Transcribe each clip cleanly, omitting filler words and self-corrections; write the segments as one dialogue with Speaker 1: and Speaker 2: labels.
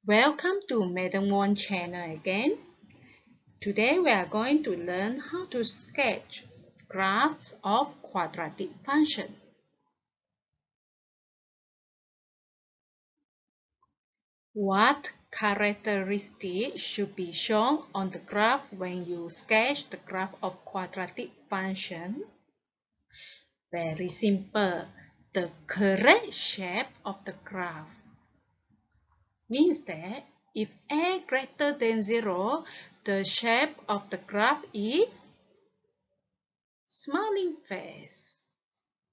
Speaker 1: Welcome to Madam Won channel again. Today we are going to learn how to sketch graphs of quadratic function. What characteristics should be shown on the graph when you sketch the graph of quadratic function? Very simple. The correct shape of the graph means that if a greater than 0, the shape of the graph is smiling face.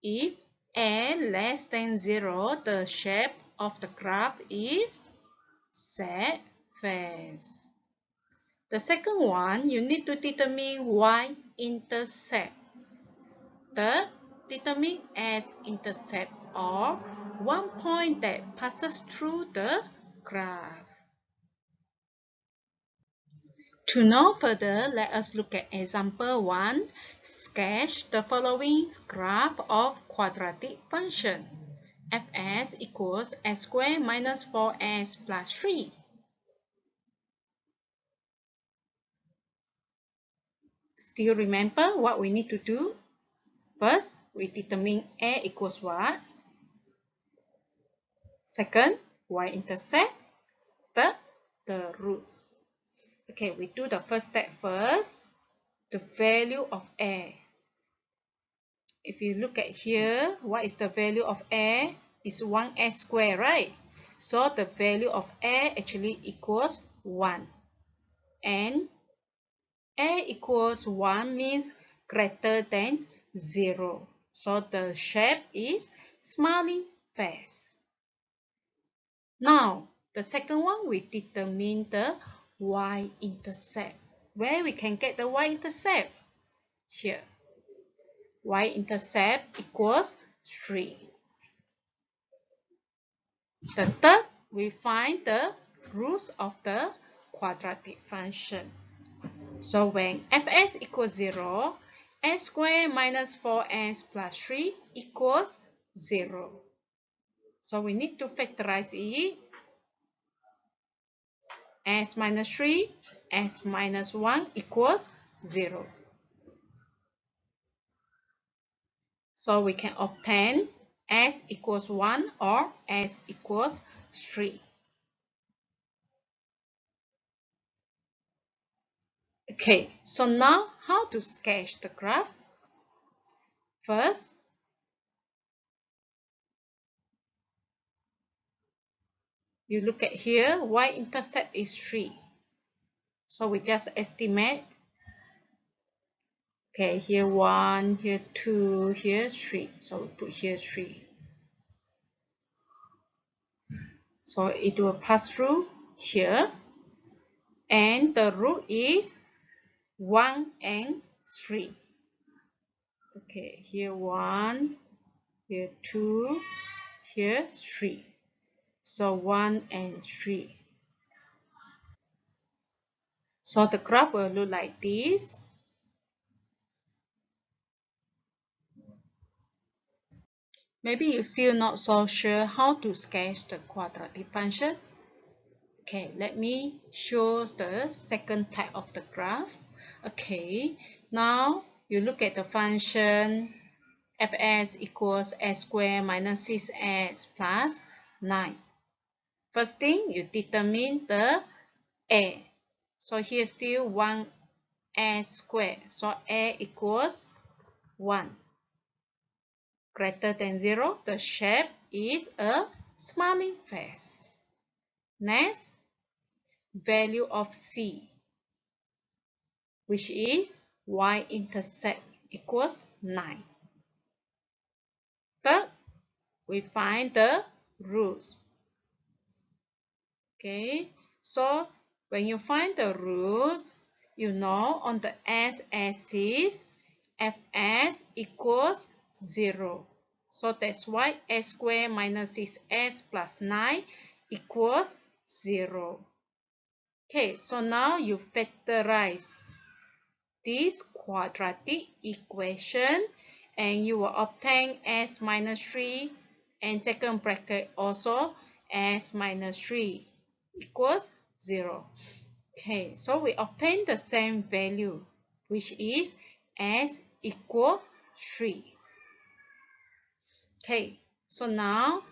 Speaker 1: If a less than 0, the shape of the graph is sad face. The second one, you need to determine y-intercept. Third, determine s-intercept or one point that passes through the graph. To know further, let us look at example 1. Sketch the following graph of quadratic function. Fs equals s squared minus 4s plus 3. Still remember what we need to do? First, we determine a equals what? Second, y-intercept. Third, the roots. Okay, we do the first step first. The value of a. If you look at here, what is the value of a? Is 1s squared, right? So the value of a actually equals 1. And a equals 1 means greater than 0. So the shape is smiling face. Now, the second one, we determine the y-intercept. Where we can get the y-intercept? Here. Y-intercept equals 3. The third, we find the roots of the quadratic function. So when fs equals 0, s squared minus 4s plus 3 equals 0. So we need to factorize it. S minus 3, s minus 1 equals 0. So we can obtain s equals 1 or s equals 3. Okay, so now how to sketch the graph? First, you look at here, y-intercept is 3. So we just estimate. Okay, here 1, here 2, here 3. So we put here 3. So it will pass through here. And the root is 1 and 3. Okay, here 1, here 2, here 3. So 1 and 3. So the graph will look like this. Maybe you're still not so sure how to sketch the quadratic function. Okay, let me show the second type of the graph. Okay, now you look at the function fs equals s squared minus 6s plus 9. First thing, you determine the a. So here still 1s squared. So a equals 1. Greater than 0, the shape is a smiling face. Next, value of c, which is y-intercept equals 9. Third, we find the roots. Okay, so when you find the roots, you know on the s-axis, fs equals 0. So that's why s squared minus 6s plus 9 equals 0. Okay, so now you factorize this quadratic equation and you will obtain s minus 3 and second bracket also s minus 3 equals 0. Okay, so we obtain the same value, which is s equal 3. Okay, so now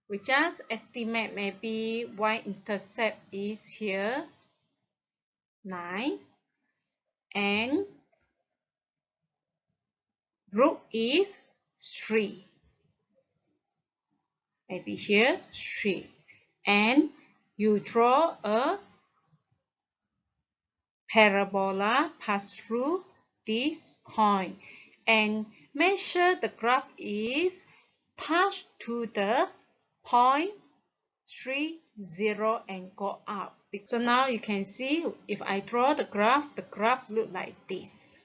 Speaker 1: we just estimate maybe y-intercept is here 9 and root is 3. Maybe here 3. And you draw a parabola pass through this point and measure the graph is touch to the point 3, 0 and go up. So now you can see if I draw the graph look like this.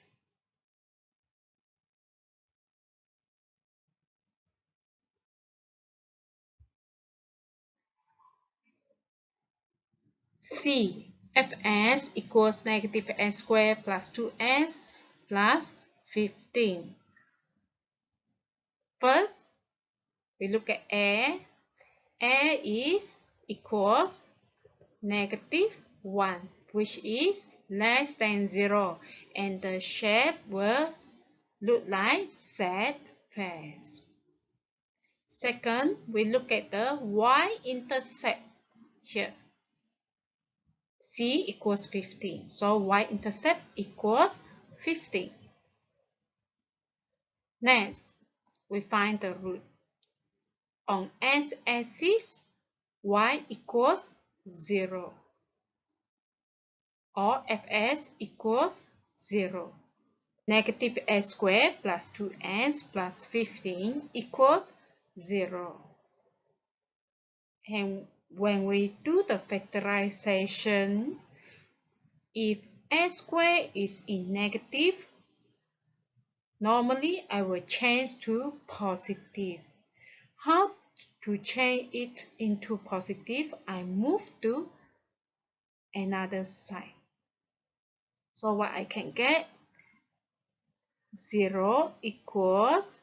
Speaker 1: C. Fs equals negative s squared plus 2s plus 15. First, we look at A. A is equals negative 1, which is less than 0, and the shape will look like Z face. Second, we look at the y-intercept here. C equals 15, so y-intercept equals 15. Next, we find the root. On x-axis, y equals 0, or Fs equals 0. Negative s squared plus 2s plus 15 equals 0. And when we do the factorization, if s squared is in negative, normally I will change to positive. How to change it into positive? I move to another side. So what I can get? 0 equals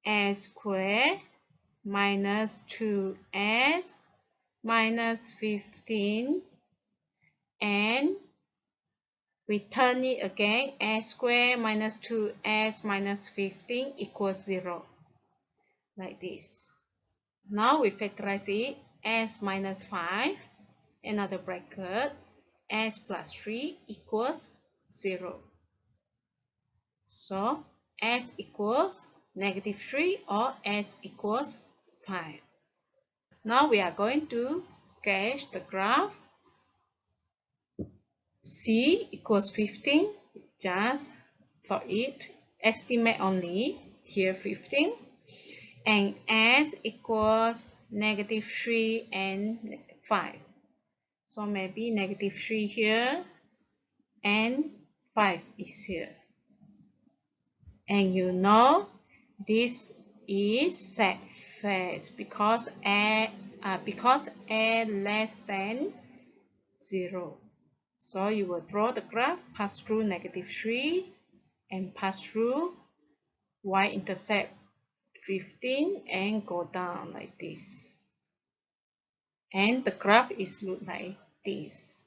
Speaker 1: s squared minus 2s minus 15, and we turn it again, s squared minus 2s minus 15 equals 0, like this. Now we factorize it, s minus 5, another bracket, s plus 3 equals 0. So s equals negative 3 or s equals 5. Now we are going to sketch the graph. C equals 15, just for it, estimate only, here 15. And S equals negative 3 and 5. So maybe negative 3 here and 5 is here. And you know this is set face because A less than 0. So you will draw the graph, pass through negative 3 and pass through y-intercept 15 and go down like this. And the graph is look like this.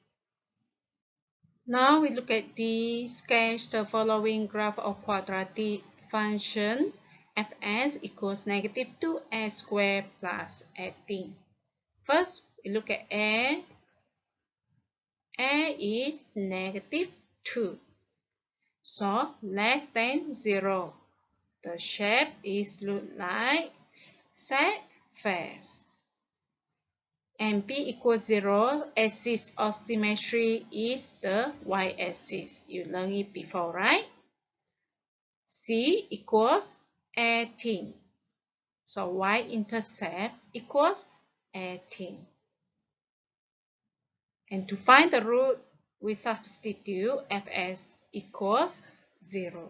Speaker 1: Now we look at the sketch the following graph of quadratic function fs equals negative 2s squared plus 18. First, we look at A. A is negative 2. So less than 0. The shape is look like Z face. And B equals 0, axis of symmetry is the y-axis. You learned it before, right? C equals 18. So y-intercept equals 18. And to find the root, we substitute fs equals 0.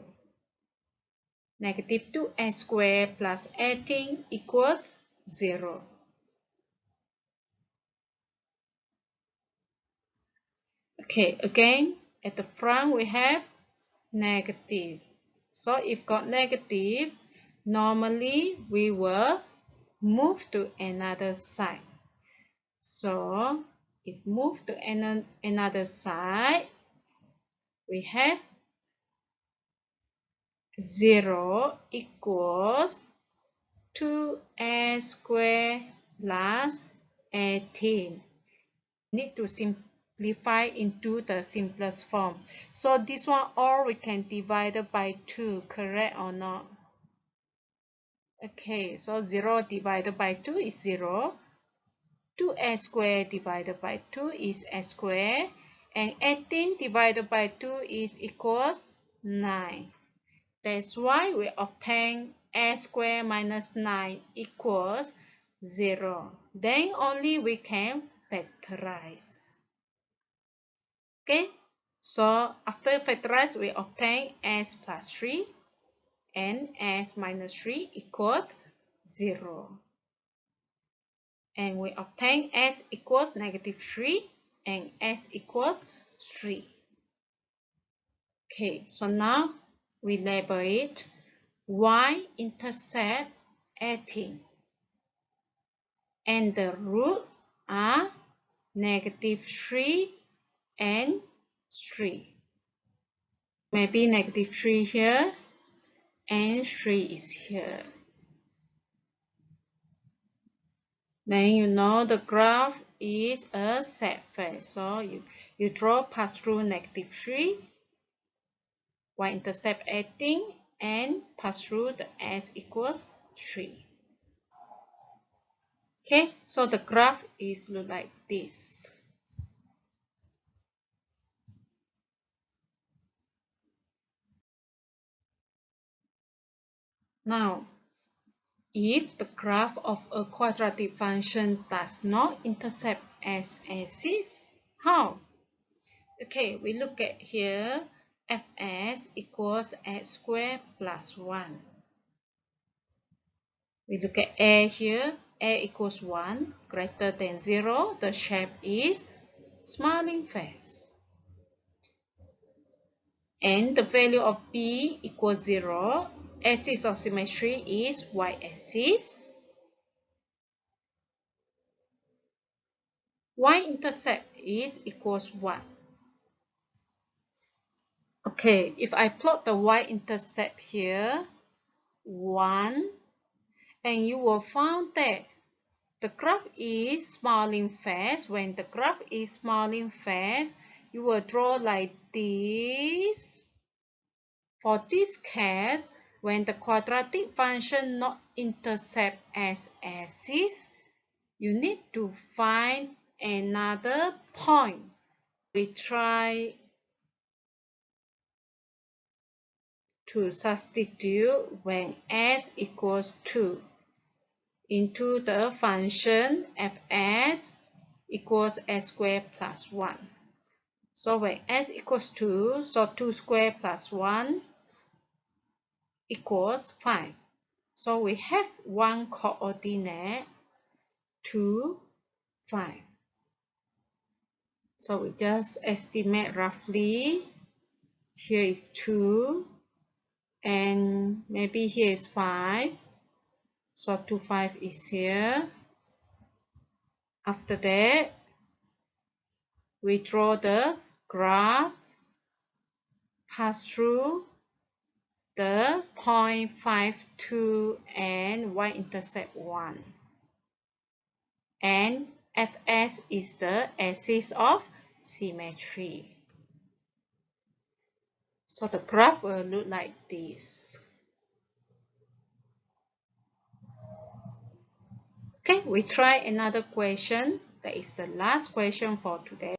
Speaker 1: Negative 2s squared plus 18 equals 0. Okay, again, at the front we have negative. So if got negative, normally we will move to another side. So if move to another side, we have 0 equals 2a squared plus 18. Need to simplify into the simplest form. So this one all we can divide by 2, correct or not? Okay, so 0 divided by 2 is 0. 2a squared divided by 2 is a squared. And 18 divided by 2 is equals 9. That's why we obtain a squared minus 9 equals 0. Then only we can factorize. Okay, so after factorize, we obtain s plus 3 and s minus 3 equals 0. And we obtain s equals negative 3 and s equals 3. Okay, so now we label it y-intercept 18. And the roots are negative 3 and 3. Maybe negative 3 here and 3 is here. Then you know the graph is a set phase. So you draw pass through negative 3, y-intercept 18, and pass through the s equals 3. Okay, so the graph is look like this. Now, if the graph of a quadratic function does not intercept s-axis, how? Okay, we look at here, fs equals x squared plus 1. We look at a here, a equals 1, greater than 0, the shape is smiling face. And the value of b equals 0, axis of symmetry is y-axis. Y-intercept is equals 1. Okay, if I plot the y-intercept here, 1, and you will find that the graph is smiling face. When the graph is smiling face, you will draw like this. For this case, when the quadratic function not intercept s-axis, you need to find another point. We try to substitute when s equals 2 into the function fs equals s squared plus 1. So when s equals 2, so 2 squared plus 1 equals 5. So we have one coordinate, 2, 5. So we just estimate roughly. Here is 2, and maybe here is 5. So 2, 5 is here. After that, we draw the graph, pass through the point 5, 2, and y-intercept 1. And fs is the axis of symmetry. So the graph will look like this. Okay, we try another question. That is the last question for today.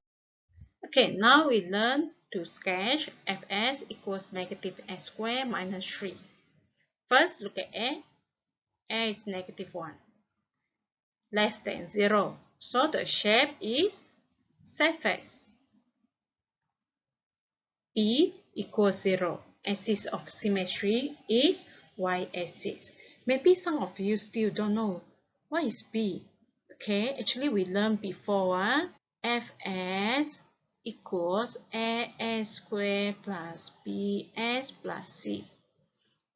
Speaker 1: Okay, now we learn to sketch fs equals negative s squared minus 3. First, look at a. A is negative 1, less than 0. So the shape is surface. B equals 0. Axis of symmetry is y-axis. Maybe some of you still don't know what is B. Okay, actually we learned before. Fs equals as squared plus bs plus c.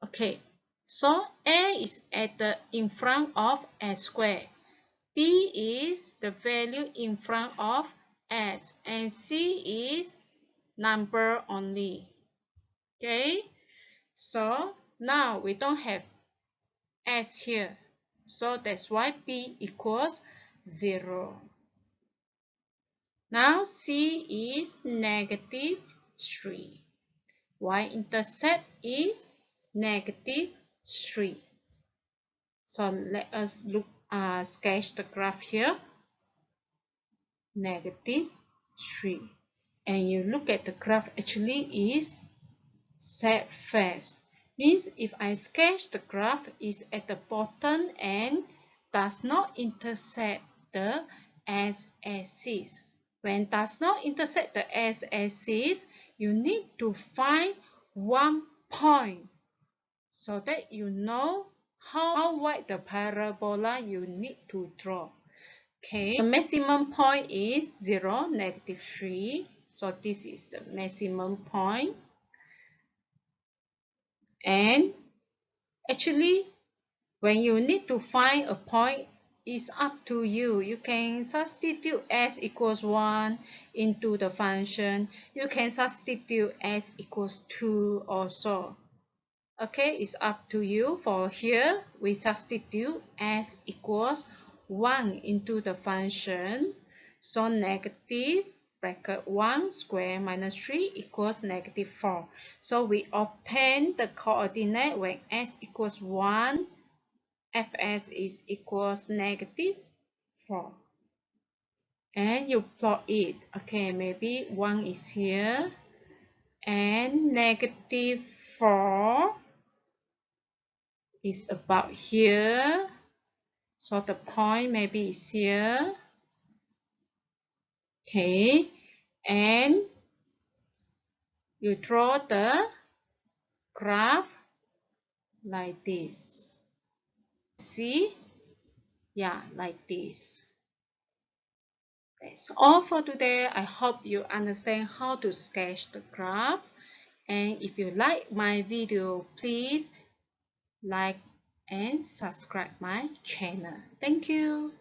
Speaker 1: Okay, so a is at the in front of s squared. B is the value in front of S, and C is number only. Okay, so now we don't have S here, so that's why B equals 0. Now C is negative 3. Y-intercept is negative 3. So let us sketch the graph here. Negative 3. And you look at the graph, actually is set fast. Means if I sketch the graph is at the bottom and does not intersect the x-axis. When does not intersect the x-axis, you need to find one point so that you know how wide the parabola you need to draw. Okay, the maximum point is 0, negative 3. So this is the maximum point. And actually, when you need to find a point, it's up to you. You can substitute s equals 1 into the function. You can substitute s equals 2 also. Okay, it's up to you. For here, we substitute s equals 1 into the function. So negative bracket 1 square minus 3 equals negative 4. So we obtain the coordinate when s equals 1, fs is equals negative 4. And you plot it. Okay, maybe 1 is here and negative 4 is about here. So the point maybe is here. Okay, and you draw the graph like this. See? Yeah, like this. That's all for today. I hope you understand how to sketch the graph. And if you like my video, please like and subscribe my channel. Thank you.